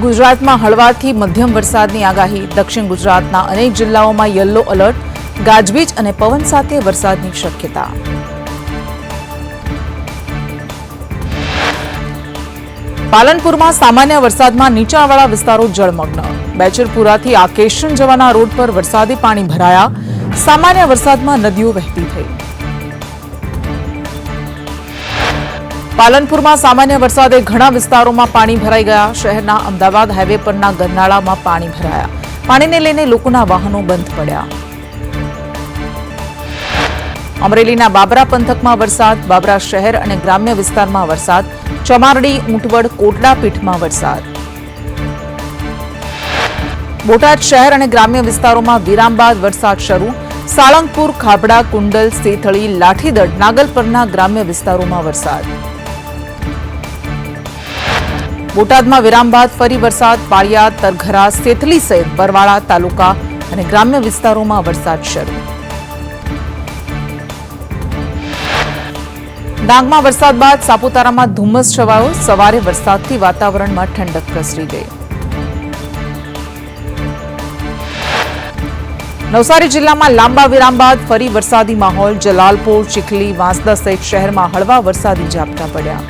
ગુજરાતમાં હળવાથી મધ્યમ વરસાદની આગાહી. દક્ષિણ ગુજરાતના અનેક જિલ્લાઓમાં યલો એલર્ટ. ગાજવીજ અને પવન સાથે વરસાદની શક્યતા. પાલનપુરમાં સામાન્ય વરસાદમાં નીચાણવાળા વિસ્તારો જળમગ્ન. બેચરપુરાથી આકેશન જવાના રોડ પર વરસાદી પાણી ભરાયા. સામાન્ય વરસાદમાં નદીઓ વહેતી થઈ. પાલનપુરમાં સામાન્ય વરસાદે ઘણા વિસ્તારોમાં પાણી ભરાઈ ગયા. શહેરના અમદાવાદ હાઈવે પરના ગરનાળામાં પાણી ભરાયા. પાણીને લઈને લોકોના વાહનો બંધ પડ્યા. અમરેલીના બાબરા પંથકમાં વરસાદ. બાબરા શહેર અને ગ્રામ્ય વિસ્તારમાં વરસાદ. ચમારડી, ઊંટવડ, કોટડા પીઠમાં વરસાદ. બોટાદ શહેર અને ગ્રામ્ય વિસ્તારોમાં વિરામ બાદ વરસાદ શરૂ. સાળંગપુર, ખાબડા, કુંડલ, સેથળી, લાઠીદડ, નાગલપરના ગ્રામ્ય વિસ્તારોમાં વરસાદ. બોટાદમાં વિરામ બાદ ફરી વરસાદ. પાળિયાદ, તરઘરા, સેથલી સહિત બરવાળા તાલુકા અને ગ્રામ્ય વિસ્તારોમાં વરસાદ શરૂ. ડાંગમાં વરસાદ બાદ સાપુતારામાં ધુમ્મસ છવાયો. સવારે વરસાદથી વાતાવરણમાં ઠંડક પ્રસરી ગઈ. નવસારી જિલ્લામાં લાંબા વિરામ બાદ ફરી વરસાદી માહોલ. જલાલપોર, ચીખલી, વાંસદા સહિત શહેરમાં હળવા વરસાદી ઝાપટા પડ્યા.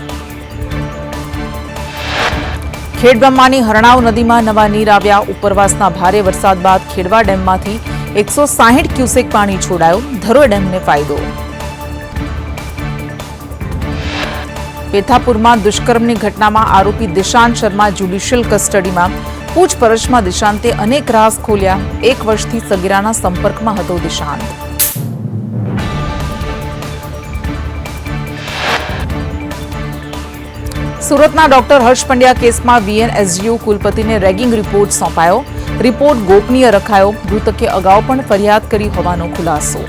ખેડબ્રહ્માની હરણાવ નદીમાં નવા નીર આવ્યા. ઉપરવાસના ભારે વરસાદ બાદ ખેડવા ડેમમાંથી 160 ક્યુસેક પાણી છોડાયું. ધરોઈ ડેમને ફાયદો. પેથાપુરમાં દુષ્કર્મની ઘટનામાં આરોપી દિશાંત શર્મા જ્યુડિશિયલ કસ્ટડીમાં. પૂછપરછમાં દિશાંતે અનેક રાઝ ખોલ્યા. 1 વર્ષથી સગીરાના સંપર્કમાં હતો દિશાંત. સુરતના ડોક્ટર હર્ષ પંડ્યા કેસમાં VNSGU કુલપતિને રેગિંગ રિપોર્ટ સોંપાયો. રિપોર્ટ ગોપનીય રખાયો. મૃતકે અગાઉ પણ ફરિયાદ કરી હોવાનો ખુલાસો.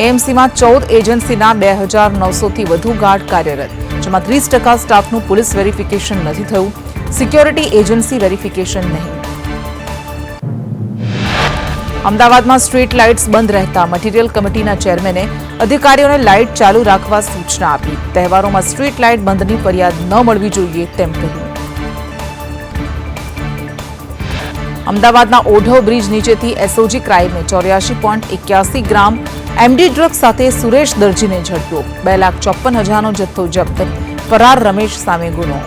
એએમસીમાં 14 એજન્સીના 2900થી વધુ ગાર્ડ કાર્યરત, જેમાં 30% સ્ટાફનું પોલીસ વેરિફિકેશન નથી થયું. સિક્યોરિટી એજન્સી વેરિફિકેશન નહીં. અમદાવાદમાં સ્ટ્રીટ લાઇટ્સ બંધ રહેતા મટીરીયલ કમિટીના ચેરમેને અધિકારીઓને લાઇટ ચાલુ રાખવા સૂચના આપી. તહેવારોમાં સ્ટ્રીટ લાઇટ બંધની ફરિયાદ ન મળવી જોઈએ તેમ કહ્યું. અમદાવાદના ઓઢવ બ્રિજ નીચેથી એસઓજી ક્રાઇમે 84.81 ગ્રામ એમડી ડ્રગ્સ સાથે સુરેશ દરજીને ઝડપ્યો. 2,54,000નો જથ્થો જપ્ત. ફરાર રમેશ સામે ગુનો.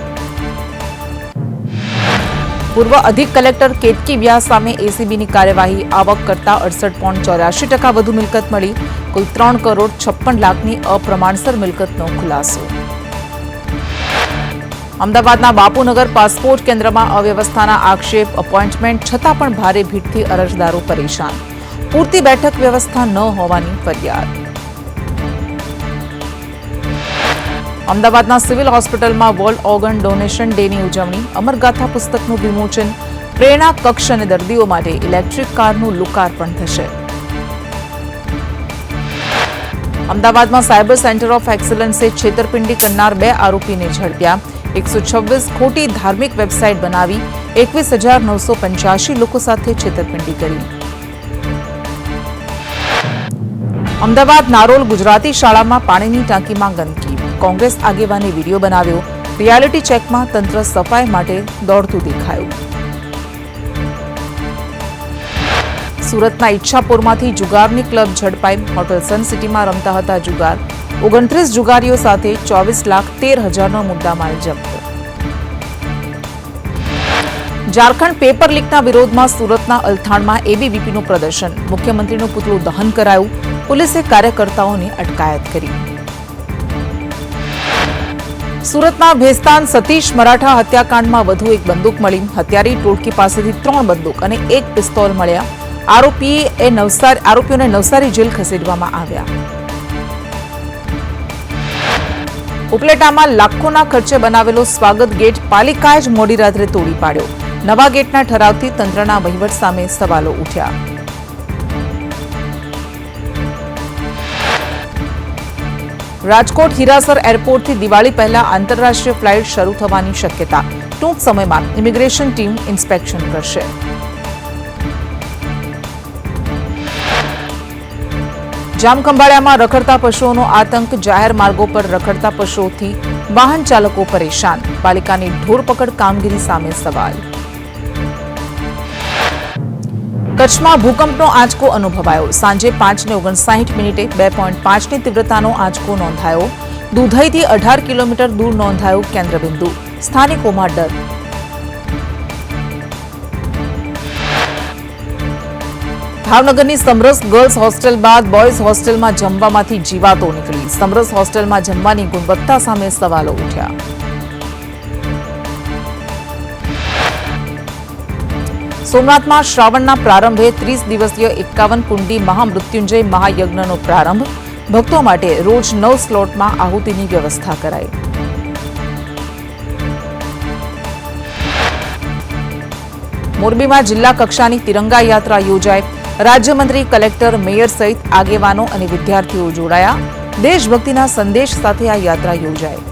પૂર્વ અધિક કલેક્ટર કેતકી વ્યાસ સામે એસીબીની કાર્યવાહી. આવક કરતા 68.84% વધુ મિલકત મળી. કુલ 3,56 લાખની અપ્રમાણસર મિલકતનો ખુલાસો. અમદાવાદના બાપુનગર પાસપોર્ટ કેન્દ્રમાં અવ્યવસ્થાના આક્ષેપ. અપોઇન્ટમેન્ટ છતાં પણ ભારે ભીડથી અરજદારો પરેશાન. પૂરતી બેઠક વ્યવસ્થા ન હોવાની ફરિયાદ. અમદાવાદના સિવિલ હોસ્પિટલમાં વર્લ્ડ ઓર્ગન ડોનેશન ડેની ઉજવણી. અમરગાથા પુસ્તકનું વિમોચન. પ્રેરણા કક્ષ અને દર્દીઓ માટે ઇલેક્ટ્રિક કારનું લોકાર્પણ થશે. અમદાવાદમાં સાયબર સેન્ટર ઓફ એક્સલન્સે છેતરપિંડી કરનાર 2 આરોપીને ઝડપ્યા. 126 ખોટી ધાર્મિક વેબસાઇટ બનાવી 21,985 લોકો સાથે છેતરપિંડી કરી. અમદાવાદ નારોલ ગુજરાતી શાળામાં પાણીની ટાંકીમાં ગંદકી. કોંગ્રેસ આગેવાને વિડીયો બનાવ્યો. રિયાલિટી ચેકમાં તંત્ર સફાઈ માટે દોડતું દેખાયું. સુરતના ઈચ્છાપુરમાંથી જુગારની ક્લબ ઝડપાઈ. હોટેલ સન સિટીમાં રમતા હતા જુગાર. 29 જુગારીઓ સાથે 24,13,000નો મુદ્દામાલ જપ્ત. ઝારખંડ પેપર લીકના વિરોધમાં સુરતના અલથાણમાં એબીવીપીનું પ્રદર્શન. મુખ્યમંત્રીનું પુતળું દહન કરાયું. પોલીસે કાર્યકર્તાઓની અટકાયત કરી. સુરતના ભેસ્તાન સતીશ મરાઠા હત્યાકાંડમાં વધુ એક બંદૂક મળી. હત્યારી ટોળકી પાસેથી 3 બંદૂક અને 1 પિસ્તોલ મળ્યા. આરોપીઓને નવસારી જેલ ખસેડવામાં આવ્યા. ઉપલેટામાં લાખોના ખર્ચે બનાવેલો સ્વાગત ગેટ પાલિકાએ જ મોડી રાત્રે તોડી પાડ્યો. નવા ગેટના ઠરાવથી તંત્રના વહીવટ સામે સવાલો ઉઠ્યા. રાજકોટ હીરાસર એરપોર્ટથી દિવાળી પહેલા આંતરરાષ્ટ્રીય ફ્લાઇટ શરૂ થવાની શક્યતા. ટૂંક સમયમાં ઇમિગ્રેશન ટીમ ઇન્સ્પેક્શન કરશે. જામખંભાળિયામાં રખડતા પશુઓનો આતંક, જાહેર માર્ગો પર રખડતા પશુઓથી વાહન ચાલકો પરેશાન, પાલિકાની ઢોરપકડ કામગીરી સામે સવાલ. કચ્છમાં ભૂકંપનો આંચકો અનુભવાયો. સાંજે 5:59 2.5ની તીવ્રતાનો આંચકો નોંધાયો. દુધઈથી 18 કિલોમીટર દૂર નોંધાયો કેન્દ્રબિંદુ. સ્થાનિકોમાં ડર. ભાવનગરની સમરસ ગર્લ્સ હોસ્ટેલ બાદ બોયઝ હોસ્ટેલમાં જમવામાંથી જીવાતો નીકળી. સમરસ હોસ્ટેલમાં જમવાની ગુણવત્તા સામે સવાલો ઉઠ્યા. સોમનાથમાં શ્રાવણના પ્રારંભે 30 દિવસીય 51 કુંડી મહામૃત્યુંજય મહાયજ્ઞનો પ્રારંભ. ભક્તો માટે રોજ 9 સ્લોટમાં આહુતિની વ્યવસ્થા કરાઈ. મોરબીમાં જિલ્લા કક્ષાની તિરંગા યાત્રા યોજાઈ. રાજ્યમંત્રી, કલેક્ટર, મેયર સહિત આગેવાનો અને વિદ્યાર્થીઓ જોડાયા. દેશભક્તિના સંદેશ સાથે આ યાત્રા યોજાઈ.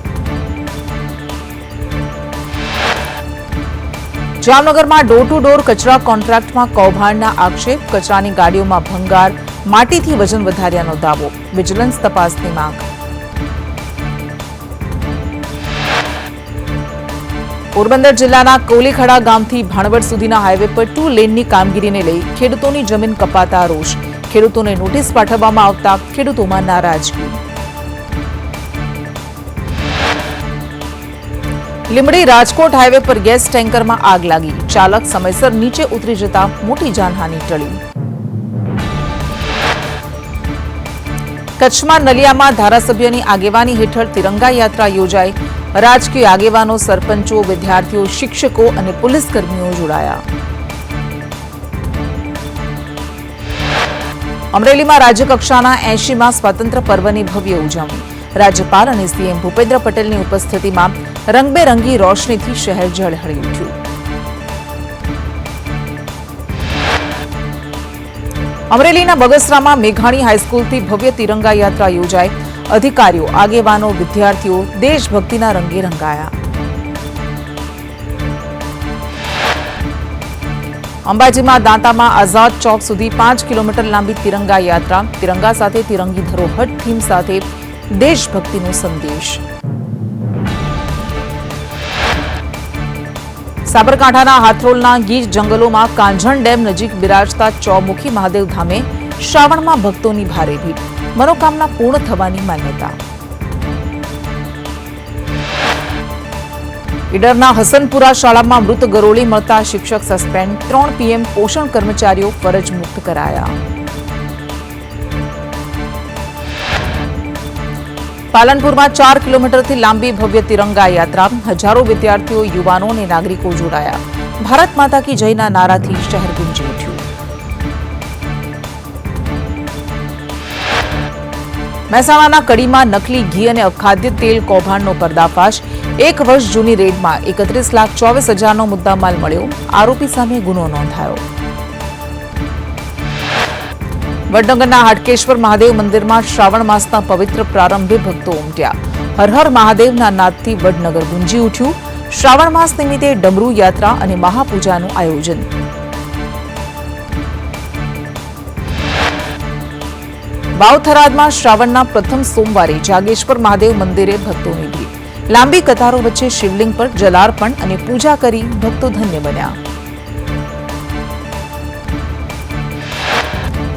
જામનગરમાં ડોર ટુ ડોર કચરા કોન્ટ્રાક્ટમાં કૌભાંડના આક્ષેપ. કચરાની ગાડીઓમાં ભંગાર, માટીથી વજન વધાર્યાનો દાવો. વિજિલન્સ તપાસની માંગ. પોરબંદર જિલ્લાના કોલીખડા ગામથી ભાણવડ સુધીના હાઈવે પર 2 લેનની કામગીરીને લઈ ખેડૂતોની જમીન કપાતા રોષ. ખેડૂતોને નોટિસ પાઠવવામાં આવતા ખેડૂતોમાં નારાજગી. લીંબડી રાજકોટ હાઈવે પર ગેસ ટેન્કરમાં આગ લાગી. ચાલક સમયસર નીચે ઉતરી જતા મોટી જાનહાનિ ટળી. કચ્છમાં નલિયામાં ધારાસભ્યની આગેવાની હેઠળ તિરંગા યાત્રા યોજાઈ. રાજકીય આગેવાનો, સરપંચો, વિદ્યાર્થીઓ, શિક્ષકો અને પોલીસ કર્મીઓ જોડાયા. અમરેલીમાં રાજ્યકક્ષાના 80મા સ્વાતંત્ર્ય પર્વની ભવ્ય ઉજવણી. રાજ્યપાલ અને સીએમ ભૂપેન્દ્ર પટેલની ઉપસ્થિતિમાં રંગબેરંગી રોશનીથી શહેર ઝળહળી ઉઠ્યું. અમરેલીના બગસરામાં મેઘાણી હાઈસ્કૂલથી ભવ્ય તિરંગા યાત્રા યોજાઈ. અધિકારીઓ, આગેવાનો, વિદ્યાર્થીઓ દેશભક્તિના રંગે રંગાયા. અંબાજીમાં દાંતામાં આઝાદ ચોક સુધી 5 કિલોમીટર લાંબી તિરંગા યાત્રા. તિરંગા સાથે તિરંગી ધરોહર થીમ સાથે દેશભક્તિનો સંદેશ. સાબરકાંઠાના હાથરોલના ગીર જંગલોમાં કાંઝણ ડેમ નજીક બિરાજતા ચોમુખી મહાદેવ ધામે શ્રાવણમાં ભક્તોની ભારે ભીડ. મનોકામના પૂર્ણ થવાની માન્યતા. ઈડરના હસનપુરા શાળામાં મૃત ગરોળી મળતા શિક્ષક સસ્પેન્ડ. 3 PM પોષણ કર્મચારીઓ ફરજ મુક્ત કરાયા. પાલનપુરમાં 4 કિલોમીટરથી લાંબી ભવ્ય તિરંગા યાત્રા. હજારો વિદ્યાર્થીઓ, યુવાનો અને નાગરિકો જોડાયા. ભારત માતા કી જયના નારાથી શહેર ગુંજી ઉઠ્યું. મહેસાણાના કડીમાં નકલી ઘી અને અખાદ્ય તેલ કૌભાંડનો પર્દાફાશ. 1 વર્ષ જૂની રેડમાં 31,24,000નો મુદ્દામાલ મળ્યો. આરોપી સામે ગુનો નોંધાયો. વડનગરના હાટકેશ્વર મહાદેવ મંદિરમાં શ્રાવણ માસના પવિત્ર પ્રારંભે ભક્તો ઉમટ્યા. હર હર મહાદેવના નાદથી વડનગર ગુંજી ઉઠ્યું. શ્રાવણ માસ નિમિત્તે ડમરૂ યાત્રા અને મહાપૂજાનું આયોજન. વાવથરાદમાં શ્રાવણના પ્રથમ સોમવારે જાગેશ્વર મહાદેવ મંદિરે ભક્તોની ભીડ. લાંબી કતારો વચ્ચે શિવલિંગ પર જલાર્પણ અને પૂજા કરી ભક્તો ધન્ય બન્યા.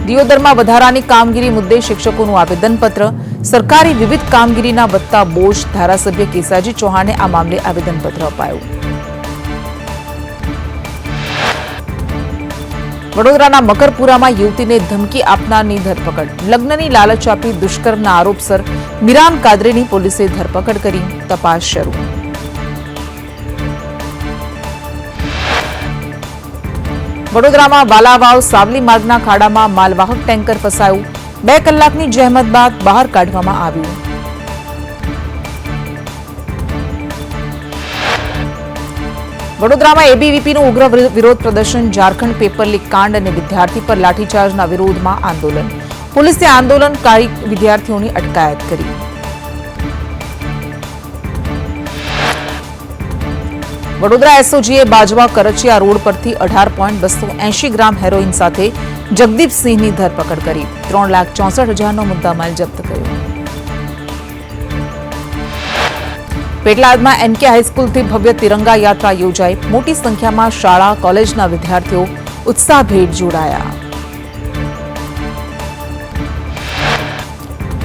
દિયોદરમાં વધારાની કામગીરી મુદ્દે શિક્ષકોનું આવેદનપત્ર. સરકારી વિવિધ કામગીરીના વધતા બોજ. ધારાસભ્ય કેસાજી ચૌહાણે આ મામલે આવેદનપત્ર અપાયું. વડોદરાના મકરપુરામાં યુવતીને ધમકી આપનારની ધરપકડ. લગ્નની લાલચ આપી દુષ્કર્મના આરોપસર મિરાન કાદરીની પોલીસે ધરપકડ કરી. તપાસ શરૂ. વડોદરામાં વાલાવાવ સાવલી માર્ગના ખાડામાં માલવાહક ટેન્કર ફસાયું. 2 કલાકની જહેમત બાદ બહાર કાઢવામાં આવ્યું. વડોદરામાં એબીવીપીનું ઉગ્ર વિરોધ પ્રદર્શન. ઝારખંડ પેપર લીક કાંડ અને વિદ્યાર્થી પર લાઠીચાર્જના વિરોધમાં આંદોલન. પોલીસે આંદોલનકારી વિદ્યાર્થીઓની અટકાયત કરી. વડોદરા એસઓજીએ બાજવા કરચિયા રોડ પરથી 18.280 ગ્રામ હેરોઇન સાથે જગદીપસિંહની ધરપકડ કરી 3,64,000નો મુદ્દામાલ જપ્ત કર્યો. પેટલાદમાં એનકે હાઈસ્કૂલથી ભવ્ય તિરંગા યાત્રા યોજાઈ. મોટી સંખ્યામાં શાળા કોલેજના વિદ્યાર્થીઓ ઉત્સાહભેર જોડાયા.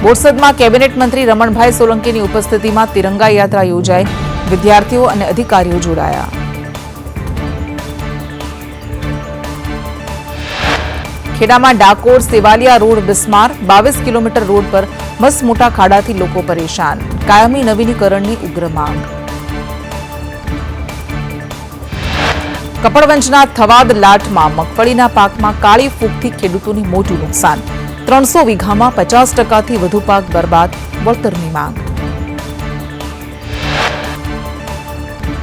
બોરસદમાં કેબિનેટ મંત્રી રમણભાઈ સોલંકીની ઉપસ્થિતિમાં તિરંગા યાત્રા યોજાઈ. વિદ્યાર્થીઓ અને અધિકારીઓ જોડાયા. ખેડામાં ડાકોર સેવાલિયા રોડ બિસ્માર 22 કિલોમીટર રોડ પર મસ્ત મોટા ખાડાથી લોકો પરેશાન. કાયમી નવીનીકરણની ઉગ્ર માંગ. કપડવંજના થવાદ લાટમાં મગફળીના પાકમાં કાળી ફૂગથી ખેડૂતોને મોટું નુકસાન. 300 વીઘામાં 50%થી વધુ પાક બરબાદ. વળતરની માંગ.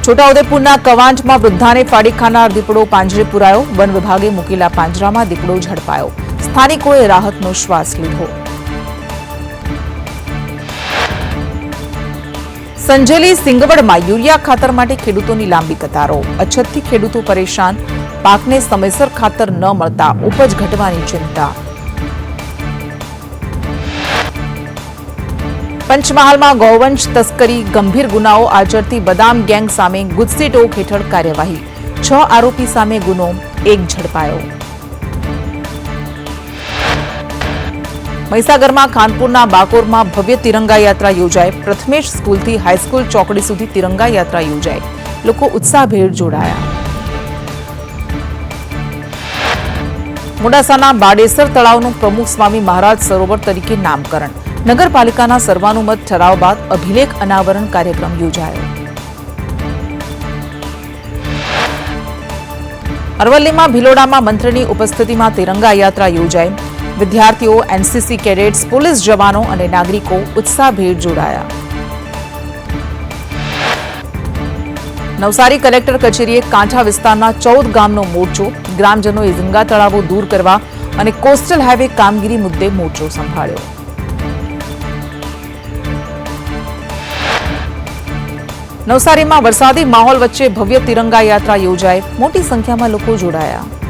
છોટાઉદેપુરના કવાંટમાં વૃદ્ધાને ફાડી ખાનાર દીપડો પાંજરે પુરાયો. વન વિભાગે મૂકેલા પાંજરામાં દીપડો ઝડપાયો. સ્થાનિકોએ રાહતનો શ્વાસ લીધો. સંજેલી સિંગવડમાં યુરિયા ખાતર માટે ખેડૂતોની લાંબી કતારો. અછતથી ખેડૂતો પરેશાન. પાકને સમયસર ખાતર ન મળતા ઉપજ ઘટવાની ચિંતા. પંચમહાલમાં ગૌવંશ તસ્કરી ગંભીર ગુનાઓ આચરતી બદામ ગેંગ સામે ગુજસી ટોક હેઠળ કાર્યવાહી. 6 આરોપી સામે ગુનો, 1 ઝડપાયો. મહીસાગરમાં ખાનપુરના બાકોરમાં ભવ્ય તિરંગા યાત્રા યોજાઈ. પ્રથમેશ સ્કૂલથી હાઈસ્કૂલ ચોકડી સુધી તિરંગા યાત્રા યોજાઈ. લોકો ઉત્સાહભેર જોડાયા. મોડાસાના બાડેસર તળાવનું પ્રમુખ સ્વામી મહારાજ સરોવર તરીકે નામકરણ. નગરપાલિકાના સર્વાનુમત ઠરાવ બાદ અભિલેખ અનાવરણ કાર્યક્રમ યોજાયો. અરવલ્લીમાં ભિલોડામાં મંત્રીની ઉપસ્થિતિમાં તિરંગા યાત્રા યોજાઈ. વિદ્યાર્થીઓ, એનસીસી કેડેટ્સ, પોલીસ જવાનો અને નાગરિકો ઉત્સાહભેર જોડાયા. નવસારી કલેક્ટર કચેરીએ કાંઠા વિસ્તારના 14 ગામનો મોરચો. ગ્રામજનોએ ઝીંગા તળાવો દૂર કરવા અને કોસ્ટલ હાઈવે કામગીરી મુદ્દે મોરચો સંભાળ્યો. નવસારીમાં વરસાદી માહોલ વચ્ચે ભવ્ય તિરંગા યાત્રા યોજાઈ. મોટી સંખ્યામાં લોકો જોડાયા.